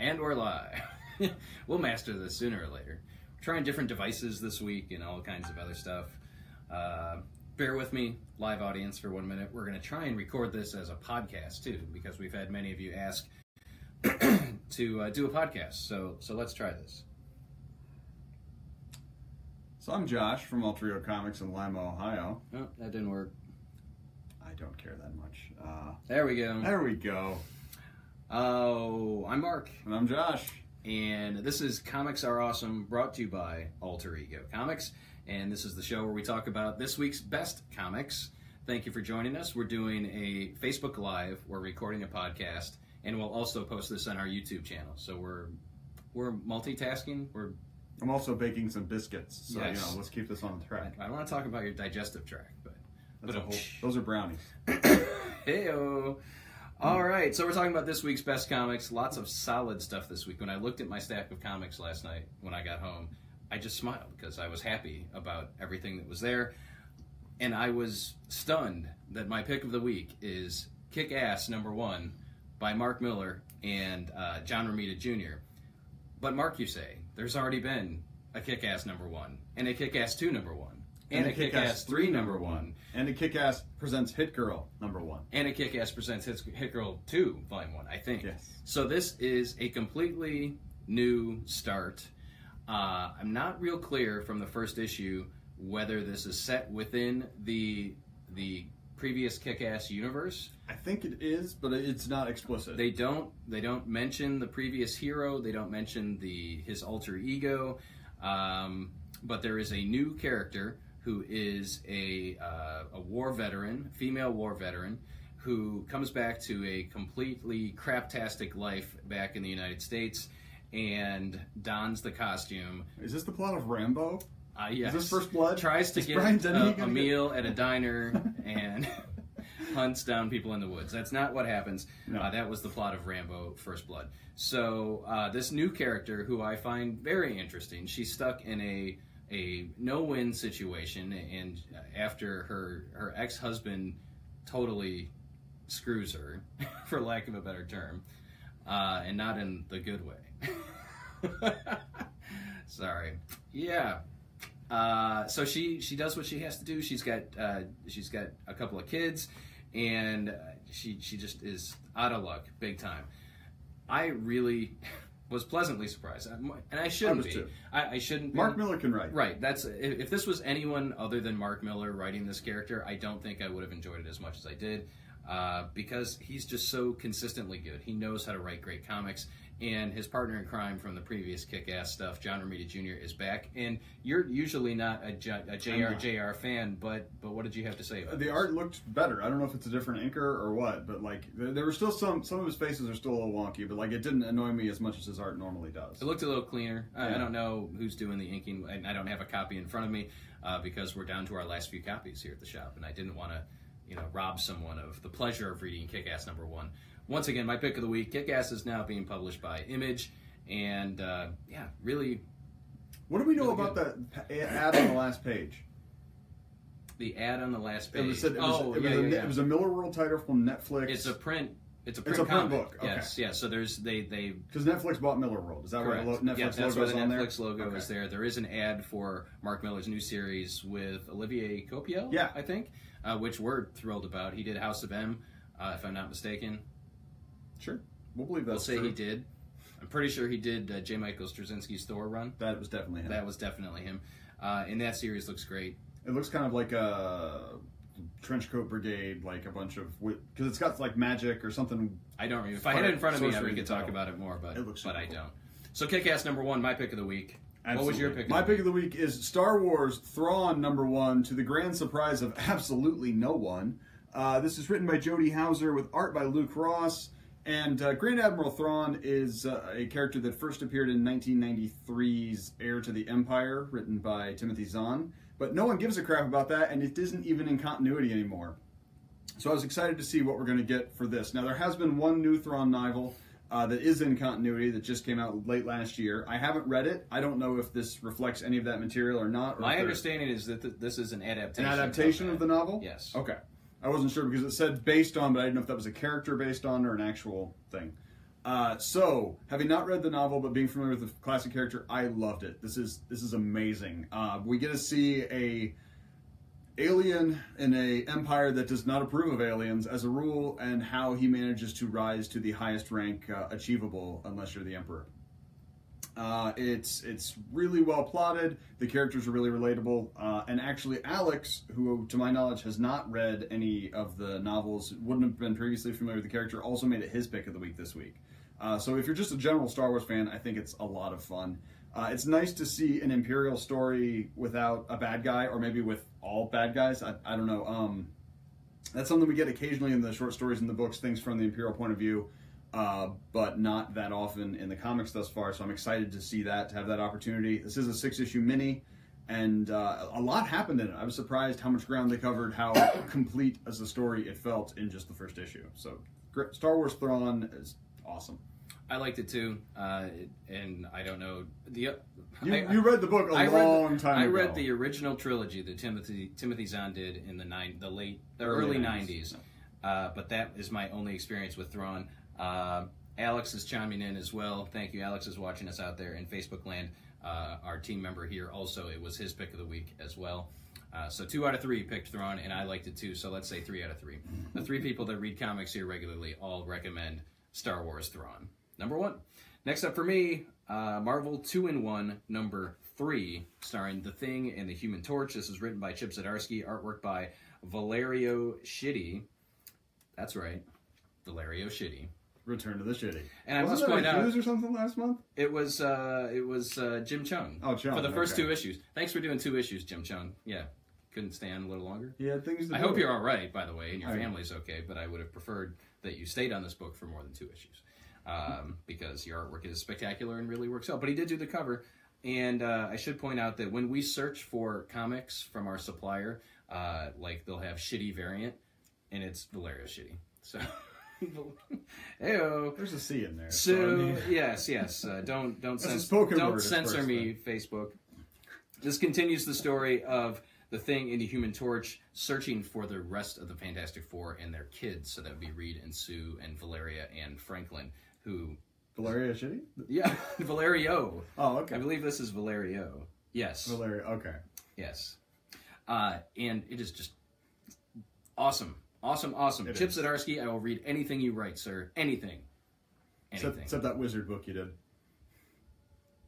And we're live. We'll master this sooner or later. We're trying different devices this week and all kinds of other stuff. Bear with me, live audience, for 1 minute. We're going to try and record this as a podcast, too, because we've had many of you ask to do a podcast. So let's try this. So I'm Josh from Alter Ego Comics in Lima, Ohio. Oh, that didn't work. I don't care that much. There we go. There we go. Oh, I'm Mark. And I'm Josh. And this is Comics Are Awesome, brought to you by Alter Ego Comics. And this is the show where we talk about this week's best comics. Thank you for joining us. We're doing a Facebook Live. We're recording a podcast. And we'll also post this on our YouTube channel. So we're multitasking. I'm also baking some biscuits. So, yes. let's keep this on track. I don't want to talk about your digestive tract, but those are brownies. Hey-o. All right, so we're talking about this week's best comics. Lots of solid stuff this week. When I looked at my stack of comics last night when I got home, I just smiled because I was happy about everything that was there. And I was stunned that my pick of the week is Kick-Ass #1 by Mark Millar and John Romita Jr. But Mark, you say, there's already been a Kick-Ass #1 and a Kick-Ass 2 #1. And a Kick-Ass 3 #1. And a Kick-Ass Presents Hit Girl #1. And a Kick-Ass Presents Hit Girl 2, Volume 1, I think. Yes. So this is a completely new start. I'm not real clear from the first issue whether this is set within the previous Kick-Ass universe. I think it is, but it's not explicit. They don't mention the previous hero. They don't mention his alter ego. But there is a new character who is a war veteran, female war veteran, who comes back to a completely craptastic life back in the United States and dons the costume. Is this the plot of Rambo? Yes. Is this First Blood? Tries to get a meal at a diner and hunts down people in the woods. That's not what happens. No. That was the plot of Rambo First Blood. So this new character, who I find very interesting, she's stuck in a no-win situation, and after her ex-husband totally screws her, for lack of a better term, and not in the good way. Sorry. Yeah. So she does what she has to do. She's got a couple of kids, and she just is out of luck, big time. I really was pleasantly surprised, and I shouldn't be. I shouldn't be. Mark Millar can write. Right. If this was anyone other than Mark Millar writing this character, I don't think I would have enjoyed it as much as I did, because he's just so consistently good. He knows how to write great comics, and his partner in crime from the previous Kick-Ass stuff, John Romita Jr., is back. And you're usually not a JR fan, but what did you have to say about the this? art looked better. I don't know if it's a different inker or what, but there were still some of his faces are still a little wonky, but it didn't annoy me as much as his art normally does. It looked a little cleaner. Yeah. I don't know who's doing the inking, and I don't have a copy in front of me because we're down to our last few copies here at the shop, and I didn't want to rob someone of the pleasure of reading Kick-Ass #1. Once again, my pick of the week, Kick-Ass is now being published by Image, and really. What do we know about that ad on the last page? The ad on the last page. It was a Miller World title from Netflix. It's a print. It's a print comic book. Okay. Yes, yes. So there's they because Netflix bought Miller World. Is that correct. where the Netflix that's logo is where on the there? Netflix logo is there. There is an ad for Mark Millar's new series with Olivier Coipel. Yeah. I think, which we're thrilled about. He did House of M, if I'm not mistaken. Sure, we'll believe that. We'll say he did. I'm pretty sure he did J. Michael Straczynski's Thor run. That was definitely him. That was definitely him. And that series looks great. It looks kind of like a Trenchcoat Brigade, like a bunch of because it's got magic or something. I don't remember. If I had it in front of me, we could talk about it more, but I don't. So Kick-Ass #1, my pick of the week. Absolutely. What was your pick? My pick of the week is Star Wars Thrawn #1, to the grand surprise of absolutely no one. This is written by Jody Houser with art by Luke Ross. And Grand Admiral Thrawn is a character that first appeared in 1993's Heir to the Empire, written by Timothy Zahn. But no one gives a crap about that, and it isn't even in continuity anymore. So I was excited to see what we're going to get for this. Now, there has been one new Thrawn novel that is in continuity that just came out late last year. I haven't read it. I don't know if this reflects any of that material or not. My understanding is that this is an adaptation. An adaptation of the novel? Yes. Okay. I wasn't sure because it said based on, but I didn't know if that was a character based on or an actual thing. So, having not read the novel but being familiar with the classic character, I loved it. This is amazing. We get to see a alien in a empire that does not approve of aliens as a rule, and how he manages to rise to the highest rank achievable unless you're the emperor. It's really well plotted. The characters are really relatable, and actually Alex, who to my knowledge has not read any of the novels, wouldn't have been previously familiar with the character, also made it his pick of the week this week. So if you're just a general Star Wars fan, I think it's a lot of fun. It's nice to see an Imperial story without a bad guy, or maybe with all bad guys. I don't know. That's something we get occasionally in the short stories and the books, things from the Imperial point of view, but not that often in the comics thus far. So I'm excited to see that, to have that opportunity. This is a 6-issue mini, and a lot happened in it. I was surprised how much ground they covered, how complete as a story it felt in just the first issue. So Star Wars Thrawn is awesome. I liked it too, and I don't know you read the book a long time ago. I read the original trilogy that Timothy Zahn did in the early 90s, but that is my only experience with Thrawn. Alex is chiming in as well. Thank you, Alex is watching us out there in Facebook land. Our team member here also, it was his pick of the week as well. So 2 out of 3 picked Thrawn, and I liked it too. So let's say 3 out of 3. The 3 people that read comics here regularly all recommend Star Wars Thrawn. Number 1. Next up for me, Marvel 2-in-1 number 3, starring The Thing and the Human Torch. This is written by Chip Zdarsky, artwork by Valerio Schitti. That's right, Valerio Schitti. Return to the Schitti. And I must point out, or something last month. It was Jim Chung. Oh, Chung for the first 2 issues. Thanks for doing 2 issues, Jim Chung. Yeah, couldn't stay on a little longer. Yeah, things. I hope you're all right, by the way, and your family's okay. But I would have preferred that you stayed on this book for more than 2 issues. Because your artwork is spectacular and really works out. But he did do the cover, and I should point out that when we search for comics from our supplier, like they'll have Schitti variant, and it's Valerio Schitti. So, heyo. There's a C in there. So yes. Don't censor me, Facebook. This continues the story of the Thing and the Human Torch searching for the rest of the Fantastic Four and their kids. So that would be Reed and Sue and Valeria and Franklin. Valerio Schitti? Yeah, Valerio. Oh, okay. I believe this is Valerio. Yes. Valerio, okay. Yes. And it is just awesome. Awesome. Chip Zdarsky, I will read anything you write, sir. Anything. Except that wizard book you did.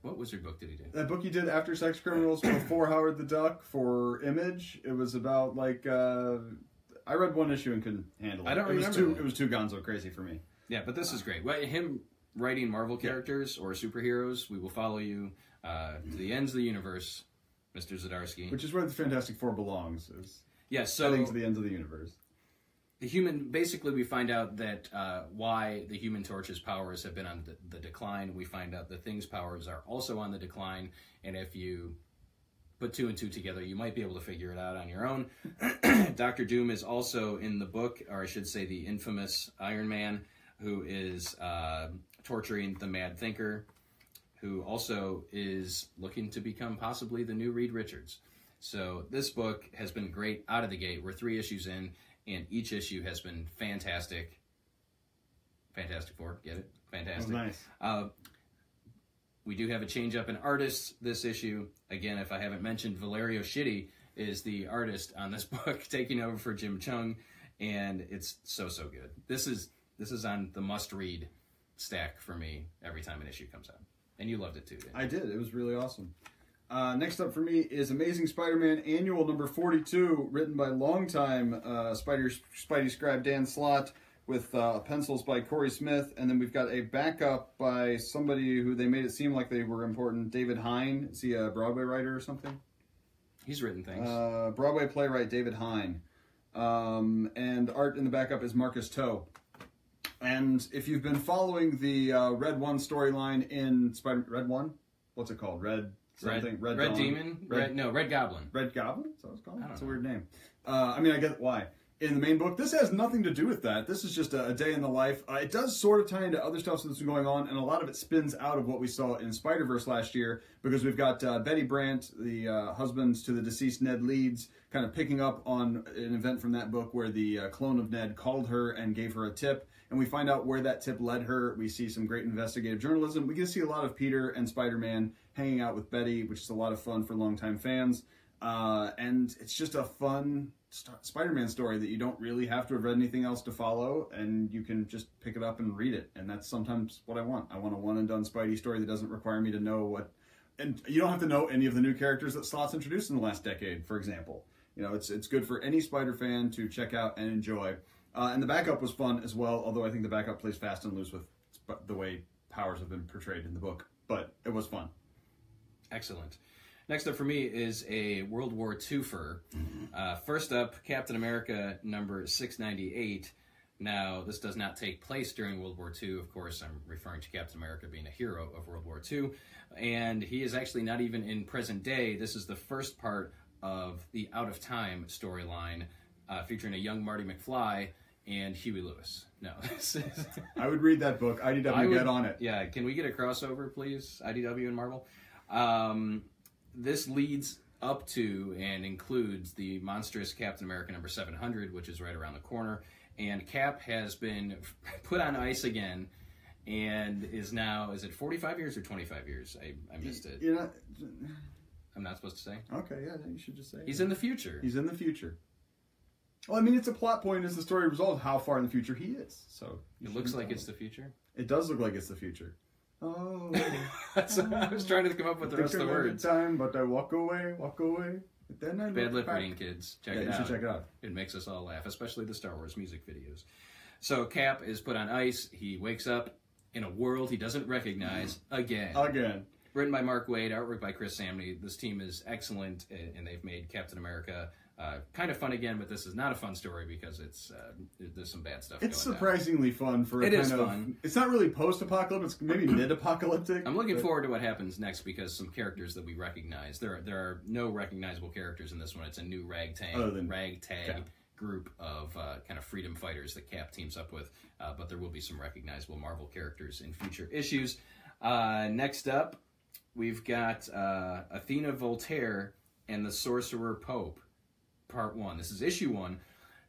What wizard book did he do? That book you did after Sex Criminals before Howard the Duck for Image. It was about, like, I read 1 issue and couldn't handle it. I don't remember. It was too gonzo crazy for me. Yeah, but this is great. Him writing Marvel characters or superheroes, we will follow you to the ends of the universe, Mr. Zdarsky. Which is where the Fantastic Four belongs. Heading to the ends of the universe. Basically we find out that why the Human Torch's powers have been on the decline. We find out the Thing's powers are also on the decline, and if you put 2 and 2 together, you might be able to figure it out on your own. Dr. Doom is also in the book, or I should say the infamous Iron Man, who is torturing the Mad Thinker, who also is looking to become possibly the new Reed Richards. So this book has been great out of the gate. We're 3 issues in, and each issue has been fantastic. Fantastic Four, get it? Fantastic. Oh, nice. We do have a change up in artists this issue. Again, if I haven't mentioned, Valerio Schitti is the artist on this book, taking over for Jim Chung, and it's so good. This is on the must-read stack for me every time an issue comes out. And you loved it too, didn't you? I did. It was really awesome. Next up for me is Amazing Spider-Man Annual number 42, written by longtime Spidey scribe Dan Slott, with pencils by Cory Smith, and then we've got a backup by somebody who they made it seem like they were important, David Hine. Is he a Broadway writer or something? He's written things. Broadway playwright David Hine. And art in the backup is Marcus Toe. And if you've been following the Red One storyline in Red One? What's it called? Red something? Red Demon? Red Goblin. Red Goblin? Is that what it's called? That's a know. weird name. I mean, I get why. in the main book. This has nothing to do with that. This is just a day in the life. It does sort of tie into other stuff that's been going on, and a lot of it spins out of what we saw in Spider-Verse last year, because we've got Betty Brant, the husband to the deceased Ned Leeds, kind of picking up on an event from that book where the clone of Ned called her and gave her a tip, and we find out where that tip led her. We see some great investigative journalism. We get to see a lot of Peter and Spider-Man hanging out with Betty, which is a lot of fun for longtime fans. And it's just a fun Spider-Man story that you don't really have to have read anything else to follow, and you can just pick it up and read it. And that's sometimes what I want. I want a one-and-done Spidey story that doesn't require me to know what... And you don't have to know any of the new characters that Slott's introduced in the last decade, for example. You know, it's good for any Spider fan to check out and enjoy. And the backup was fun as well, although I think the backup plays fast and loose with the way powers have been portrayed in the book. But it was fun. Excellent. Next up for me is a World War II-fer. First up, Captain America number 698. Now, this does not take place during World War II. Of course, I'm referring to Captain America being a hero of World War II. And he is actually not even in present day. This is the first part of the Out of Time storyline, featuring a young Marty McFly and Huey Lewis. No. I would read that book. IDW, get on it. Yeah, can we get a crossover, please? IDW and Marvel? This leads up to and includes the monstrous Captain America number 700, which is right around the corner. And Cap has been put on ice again and is now, is it 45 years or 25 years? I missed it. You're not... I'm not supposed to say? Okay, yeah, you should just say He's in the future. He's in the future. Well, I mean, it's a plot point as the story resolves how far in the future he is. So it looks like it's the future? It does look like it's the future. Oh. I was trying to come up with the rest of the words. Time, but I walk away. Then I Bad lip reading, kids. Check it out. You should check it out. It makes us all laugh, especially the Star Wars music videos. So Cap is put on ice. He wakes up in a world he doesn't recognize again. Written by Marc Waid, artwork by Chris Samnee. This team is excellent, and they've made Captain America kind of fun again, but this is not a fun story because there's some bad stuff going on. It's surprisingly fun for It is fun. It's not really post-apocalyptic, it's maybe mid-apocalyptic. I'm looking forward to what happens next because some characters that we recognize. There are no recognizable characters in this one. It's a new ragtag group of kind of freedom fighters that Cap teams up with, but there will be some recognizable Marvel characters in future issues. Next up, we've got Athena Voltaire and the Sorcerer Pope, Part 1. This is issue 1.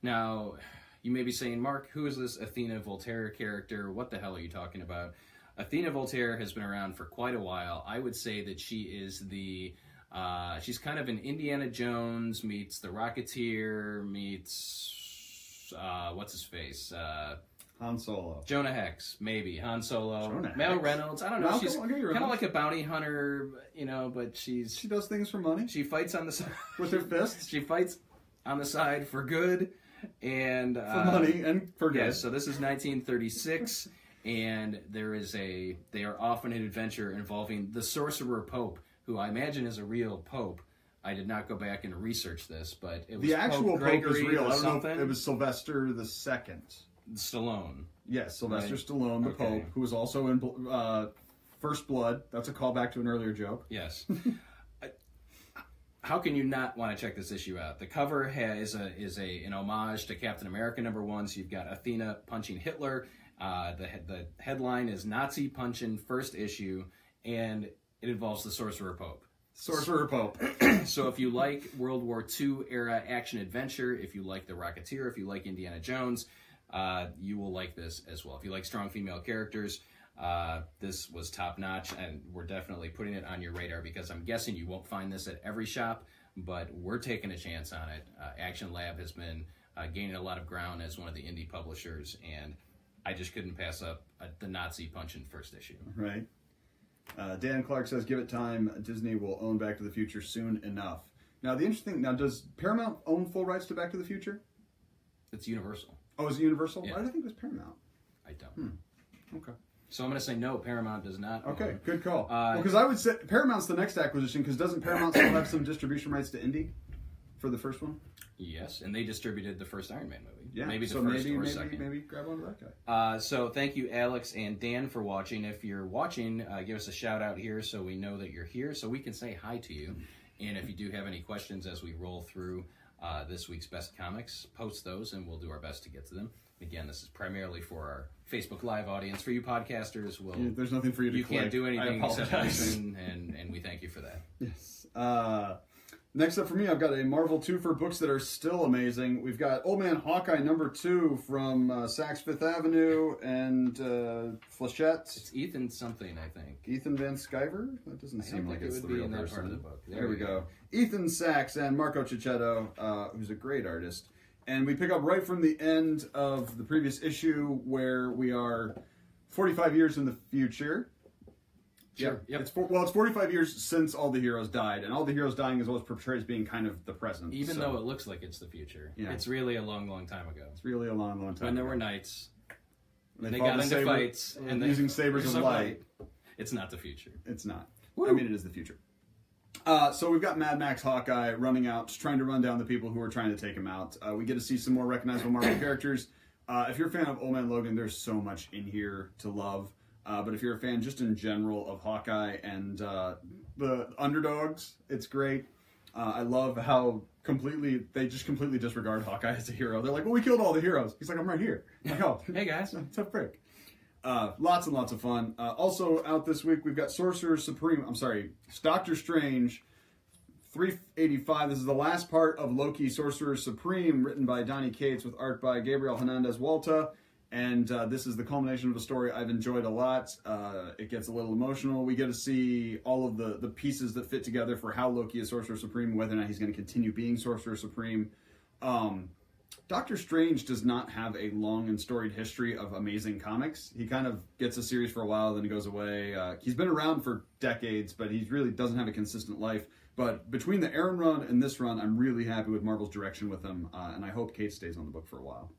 Now, you may be saying, Mark, who is this Athena Voltaire character? What the hell are you talking about? Athena Voltaire has been around for quite a while. I would say that she is she's kind of an Indiana Jones meets the Rocketeer meets, what's his face? Han Solo. Jonah Hex, maybe. Han Solo. Mel Hex. Reynolds. I don't know. Malcolm, she's kind of like a bounty hunter, but she does things for money. She fights on the side. With her fists. She fights on the side for good. And for money and for good. Yes, so this is 1936, and they are off on an adventure involving the Sorcerer Pope, who I imagine is a real pope. I did not go back and research this, but it was the actual Pope pope is real. I don't something. know if it was Sylvester II. Stallone. Yes, Sylvester Stallone, the Pope, who was also in First Blood. That's a callback to an earlier joke. Yes. How can you not want to check this issue out? The cover is an homage to Captain America #1. So you've got Athena punching Hitler. The headline is Nazi punching first issue, and it involves the Sorcerer Pope. Sorcerer Pope. So if you like World War II era action adventure, if you like the Rocketeer, if you like Indiana Jones, you will like this as well. If you like strong female characters, this was top notch, and we're definitely putting it on your radar because I'm guessing you won't find this at every shop, but we're taking a chance on it. Action Lab has been gaining a lot of ground as one of the indie publishers, and I just couldn't pass up the Nazi punching first issue. Right. Dan Clark says, give it time. Disney will own Back to the Future soon enough. Now, the interesting thing, does Paramount own full rights to Back to the Future? It's Universal. Oh, is it Universal? Yeah. Why did I think it was Paramount? I don't. Okay. So I'm going to say no, Paramount does not own. Okay, good call. Because I would say Paramount's the next acquisition, because doesn't Paramount still have some distribution rights to Indy for the first one? Yes, and they distributed the first Iron Man movie. Yeah, maybe so the first or second. Maybe grab onto that guy. So thank you, Alex and Dan, for watching. If you're watching, give us a shout out here so we know that you're here, so we can say hi to you. And if you do have any questions as we roll through this week's best comics, post those, and we'll do our best to get to them. Again, this is primarily for our Facebook Live audience. For you podcasters, there's nothing for you to You click. can't do anything except listen, and we thank you for that. Yes. Next up for me, I've got a Marvel 2 for books that are still amazing. We've got Old Man Hawkeye #2 from Saks Fifth Avenue and Flechette. It's Ethan something, I think. Ethan Van Sciver? That doesn't seem like it's the real person. Part of the book. There we go. Ethan Saks and Marco Cicchetto, who's a great artist. And we pick up right from the end of the previous issue where we are 45 years in the future. Sure. Yep. It's 45 years since all the heroes died, and all the heroes dying is always portrayed as being kind of the present. Even though it looks like it's the future. Yeah. It's really a long, long time ago. It's really a long, long time when ago. There were knights, and they got into fights, and using sabers of light. It's not the future. It's not. Woo. I mean, it is the future. So we've got Mad Max Hawkeye running out, trying to run down the people who are trying to take him out. We get to see some more recognizable Marvel characters. If you're a fan of Old Man Logan, there's so much in here to love. But if you're a fan just in general of Hawkeye and the underdogs, it's great. I love how they just completely disregard Hawkeye as a hero. They're like, well, we killed all the heroes. He's like, I'm right here. I'm like, oh, hey guys. Tough break. Lots and lots of fun. Also out this week, we've got Doctor Strange 385. This is the last part of Loki Sorcerer Supreme, written by Donny Cates with art by Gabriel Hernandez Walta. And this is the culmination of a story I've enjoyed a lot. It gets a little emotional. We get to see all of the pieces that fit together for how Loki is Sorcerer Supreme, whether or not he's going to continue being Sorcerer Supreme. Doctor Strange does not have a long and storied history of amazing comics. He kind of gets a series for a while, then he goes away. He's been around for decades, but he really doesn't have a consistent life. But between the Aaron run and this run, I'm really happy with Marvel's direction with him, and I hope Kate stays on the book for a while.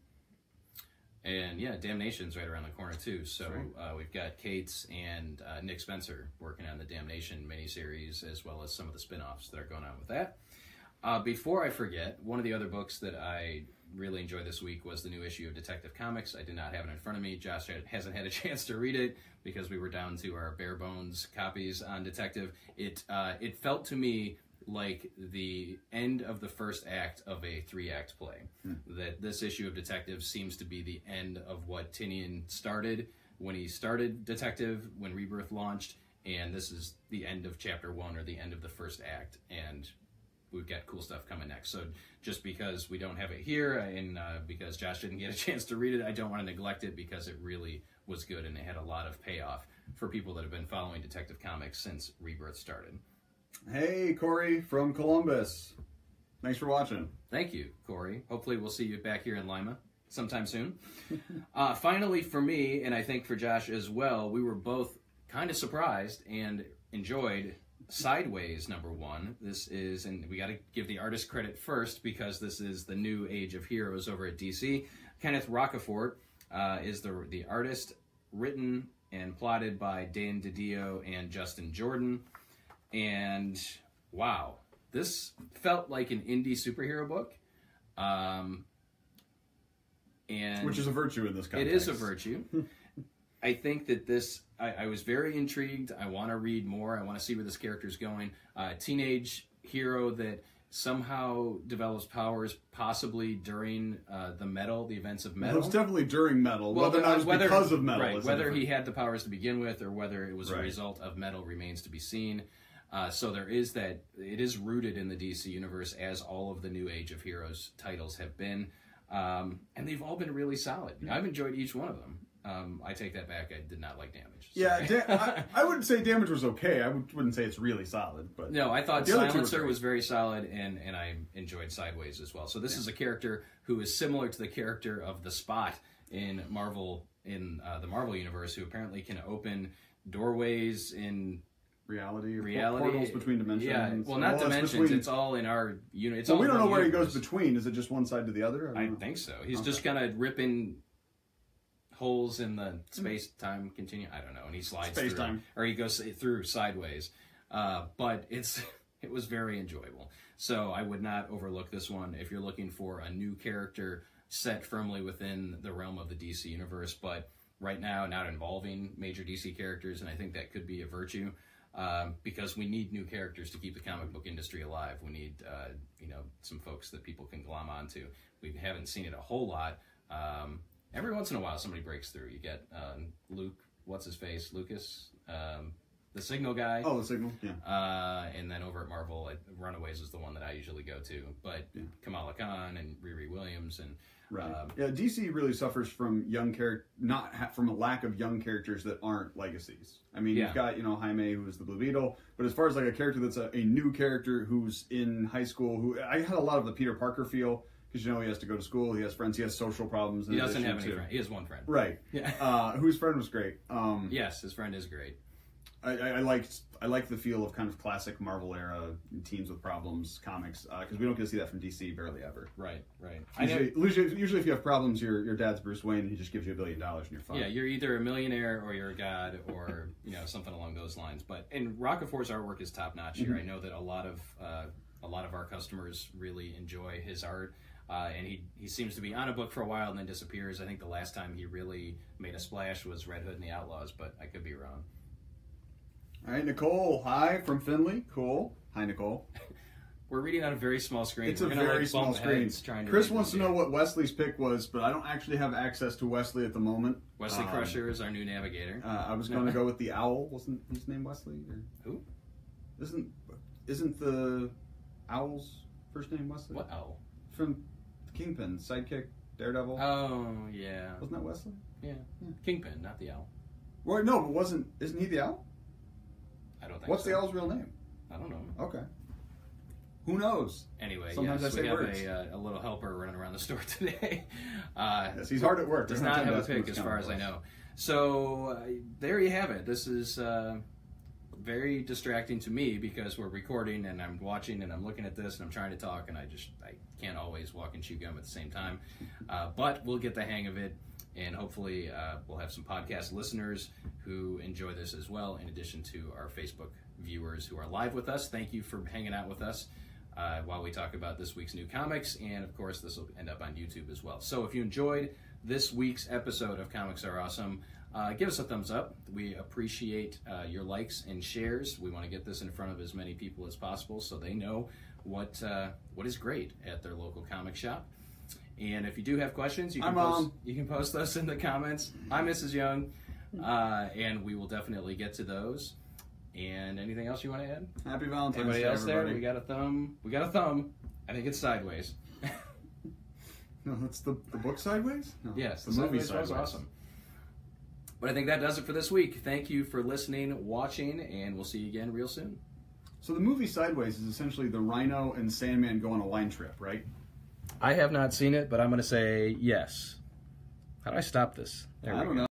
And yeah, Damnation's right around the corner too. So we've got Cates and Nick Spencer working on the Damnation miniseries, as well as some of the spin-offs that are going on with that. Before I forget, one of the other books that I really enjoyed this week was the new issue of Detective Comics. I did not have it in front of me. Josh hasn't had a chance to read it because we were down to our bare bones copies on Detective. It felt to me like the end of the first act of a 3-act play. That this issue of Detective seems to be the end of what Tynion started when he started Detective, when Rebirth launched, and this is the end of chapter 1 or the end of the first act, and we've got cool stuff coming next. So just because we don't have it here and because Josh didn't get a chance to read it, I don't want to neglect it because it really was good and it had a lot of payoff for people that have been following Detective Comics since Rebirth started. Hey, Cory from Columbus. Thanks for watching. Thank you, Cory. Hopefully we'll see you back here in Lima sometime soon. Finally, for me, and I think for Josh as well, we were both kind of surprised and enjoyed Sideways #1. This is, and we got to give the artist credit first because this is the new age of heroes over at DC. Kenneth Rocafort is the artist, written and plotted by Dan Didio and Justin Jordan. And wow, this felt like an indie superhero book. And which is a virtue in this context. It is a virtue. I think that this, I was very intrigued. I want to read more. I want to see where this character is going. Teenage hero that somehow develops powers, possibly during the events of Metal. Well, it's definitely during Metal. Well, whether or not it's because of Metal. Right, whether he had the powers to begin with or whether it was a result of Metal remains to be seen. So there is that. It is rooted in the DC universe, as all of the New Age of Heroes titles have been. And they've all been really solid. I've enjoyed each one of them. I take that back. I did not like Damage. Yeah, I wouldn't say Damage was okay. I wouldn't say it's really solid. But no, I thought Silencer was very solid, and I enjoyed Sideways as well. So this is a character who is similar to the character of the Spot in Marvel, in the Marvel universe, who apparently can open doorways in reality, portals between dimensions. Yeah, well, not dimensions. It's all in our unit. Well, we don't know where he goes between. Is it just one side to the other? I think so. He's just kind of ripping holes in the space-time continuum. I don't know, and he slides through, or he goes through sideways. But it was very enjoyable. So I would not overlook this one if you're looking for a new character set firmly within the realm of the DC universe, but right now not involving major DC characters, and I think that could be a virtue. because we need new characters to keep the comic book industry alive. We need, some folks that people can glom onto. We haven't seen it a whole lot. Every once in a while, somebody breaks through. You get Luke, what's his face, Lucas, the Signal guy. Oh, the Signal, yeah. And then over at Marvel, Runaways is the one that I usually go to. But Kamala Khan and Riri Williams and right. DC really suffers from from a lack of young characters that aren't legacies. I mean, you've got Jaime, who is the Blue Beetle, but as far as like a character that's a new character who's in high school, who I had a lot of the Peter Parker feel. Because he has to go to school, he has friends, he has social problems. He doesn't have any friends. He has one friend. Right. Yeah. Whose friend was great. Yes, his friend is great. I liked the feel of kind of classic Marvel era teens with problems comics because we don't get to see that from DC barely ever. Right. Usually if you have problems, your dad's Bruce Wayne and he just gives you $1 billion and you're fine. Yeah, you're either a millionaire or you're a god or something along those lines. And Rocafort's artwork is top notch here. I know that a lot of our customers really enjoy his art. And he seems to be on a book for a while and then disappears. I think the last time he really made a splash was Red Hood and the Outlaws, but I could be wrong. All right, Nicole, hi from Finley. Cool. Hi, Nicole. We're reading on a very small screen. It's a very small screen. Chris wants to know what Wesley's pick was, but I don't actually have access to Wesley at the moment. Wesley Crusher is our new navigator. I was going to go with the Owl. Wasn't his name Wesley? Or... Who? Isn't the Owl's first name Wesley? What owl? From Kingpin, sidekick, Daredevil. Oh, yeah. Wasn't that Wesley? Yeah. Kingpin, not the owl. Well, no, but isn't he the Owl? I don't think What's so. the Owl's real name? I don't know. Okay. Who knows? Anyway, sometimes yes, I say we have words. A little helper running around the store today. Yes, he's hard at work. Does not have a pick as far as I know. So there you have it. This is very distracting to me because we're recording and I'm watching and I'm looking at this and I'm trying to talk and I can't always walk and chew gum at the same time. But we'll get the hang of it. And hopefully we'll have some podcast listeners who enjoy this as well, in addition to our Facebook viewers who are live with us. Thank you for hanging out with us while we talk about this week's new comics. And, of course, this will end up on YouTube as well. So if you enjoyed this week's episode of Comics Are Awesome, give us a thumbs up. We appreciate your likes and shares. We want to get this in front of as many people as possible so they know what is great at their local comic shop. And if you do have questions, you can post those in the comments. I'm Mrs. Young, and we will definitely get to those. And anything else you want to add? Happy Valentine's Day, Anybody else everybody. there? We got a thumb. We got a thumb. I think it's sideways. No, that's the book Sideways? No, yes, the movie Sideways. Was awesome. But I think that does it for this week. Thank you for listening, watching, and we'll see you again real soon. So the movie Sideways is essentially the Rhino and Sandman go on a line trip, right? I have not seen it, but I'm going to say yes. How do I stop this? I don't know.